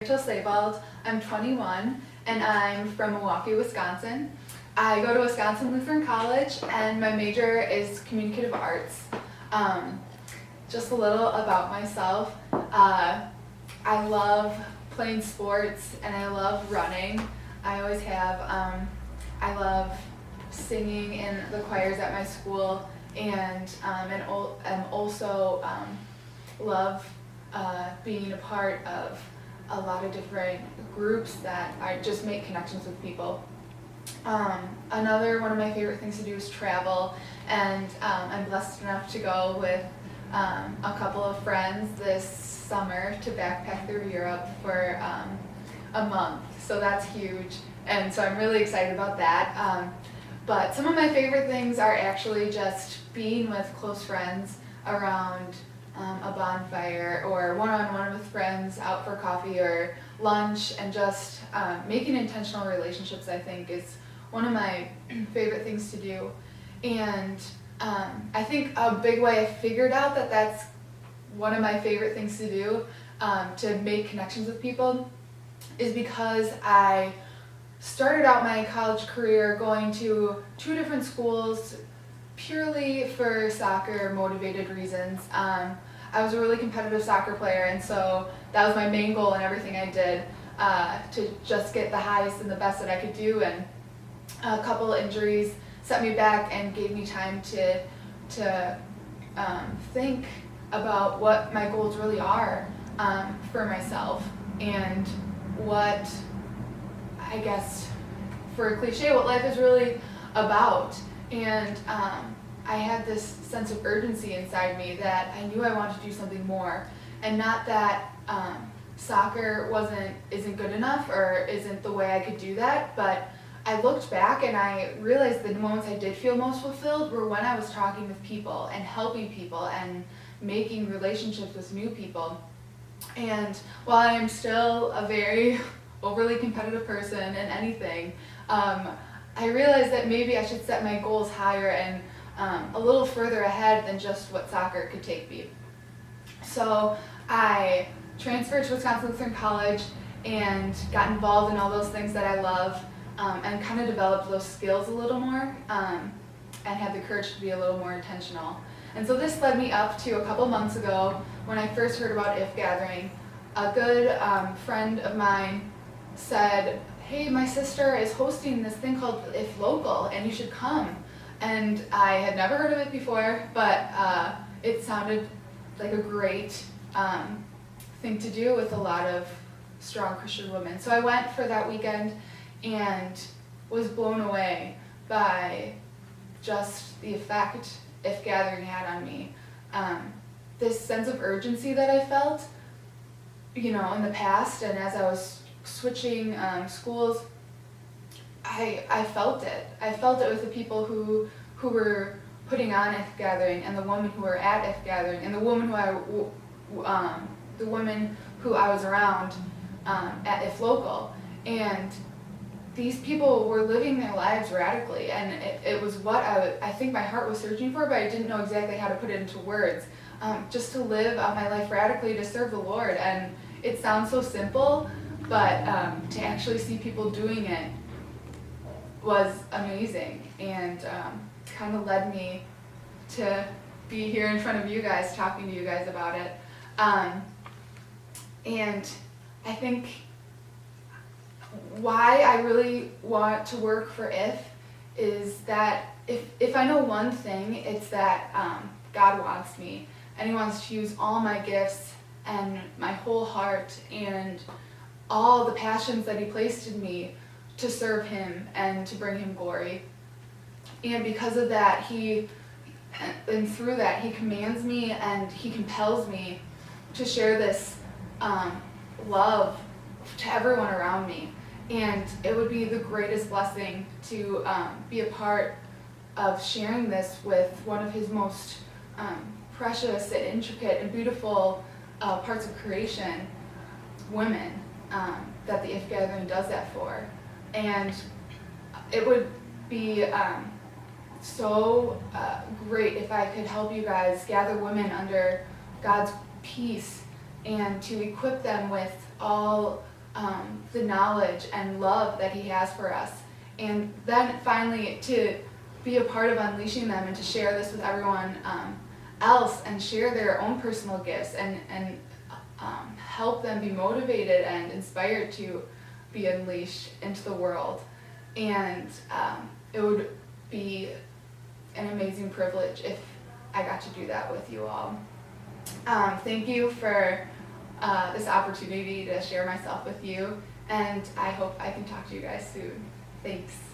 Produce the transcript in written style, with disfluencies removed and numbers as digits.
Sebald. I'm 21 and I'm from Milwaukee, Wisconsin. I go to Wisconsin Lutheran College and my major is communicative arts. Just a little about myself. I love playing sports and I love running. I always have. I love singing in the choirs at my school and also love being a part of a lot of different groups that I just make connections with people. Another one of my favorite things to do is travel, and I'm blessed enough to go with a couple of friends this summer to backpack through Europe for a month, so that's huge, and so I'm really excited about that. But some of my favorite things are actually just being with close friends around a bonfire or one-on-one with friends out for coffee or lunch, and just making intentional relationships, I think, is one of my favorite things to do. And I think a big way I figured out that that's one of my favorite things to do, to make connections with people, is because I started out my college career going to 2 different schools purely for soccer motivated reasons. I was a really competitive soccer player, and so that was my main goal in everything I did, to just get the highest and the best that I could do. And a couple of injuries set me back and gave me time to think about what my goals really are for myself, and what, I guess, for a cliche, what life is really about. And I had this sense of urgency inside me that I knew I wanted to do something more, and not that soccer isn't good enough or isn't the way I could do that, but I looked back and I realized the moments I did feel most fulfilled were when I was talking with people and helping people and making relationships with new people. And while I am still a very overly competitive person in anything, I realized that maybe I should set my goals higher and a little further ahead than just what soccer could take me. So I transferred to Wisconsin Lutheran College and got involved in all those things that I love, and kind of developed those skills a little more, and had the courage to be a little more intentional. And so this led me up to a couple months ago when I first heard about IF Gathering. A good friend of mine said, "Hey, my sister is hosting this thing called IF Local and you should come." And I had never heard of it before, but it sounded like a great thing to do with a lot of strong Christian women. So I went for that weekend and was blown away by just the effect IF Gathering had on me. This sense of urgency that I felt, in the past, and as I was switching schools, I felt it. I felt it with the people who were putting on IF Gathering, and the women who were at IF Gathering, and the women who I was around at IF Local. And these people were living their lives radically, and it was what I think my heart was searching for, but I didn't know exactly how to put it into words. Just to live out my life radically to serve the Lord. And it sounds so simple, but to actually see people doing it was amazing, and kind of led me to be here in front of you guys, talking to you guys about it. And I think why I really want to work for IF is that if I know one thing, it's that God wants me, and He wants to use all my gifts and my whole heart and all the passions that He placed in me to serve Him and to bring Him glory. And because of that, and through that, He commands me and He compels me to share this love to everyone around me. And it would be the greatest blessing to be a part of sharing this with one of His most precious and intricate and beautiful parts of creation, women, that the IF Gathering does that for. And it would be so great if I could help you guys gather women under God's peace and to equip them with all the knowledge and love that he has for us. And then finally to be a part of unleashing them and to share this with everyone else and share their own personal gifts and help them be motivated and inspired to be unleashed into the world. And it would be an amazing privilege if I got to do that with you all. Thank you for this opportunity to share myself with you, and I hope I can talk to you guys soon. Thanks.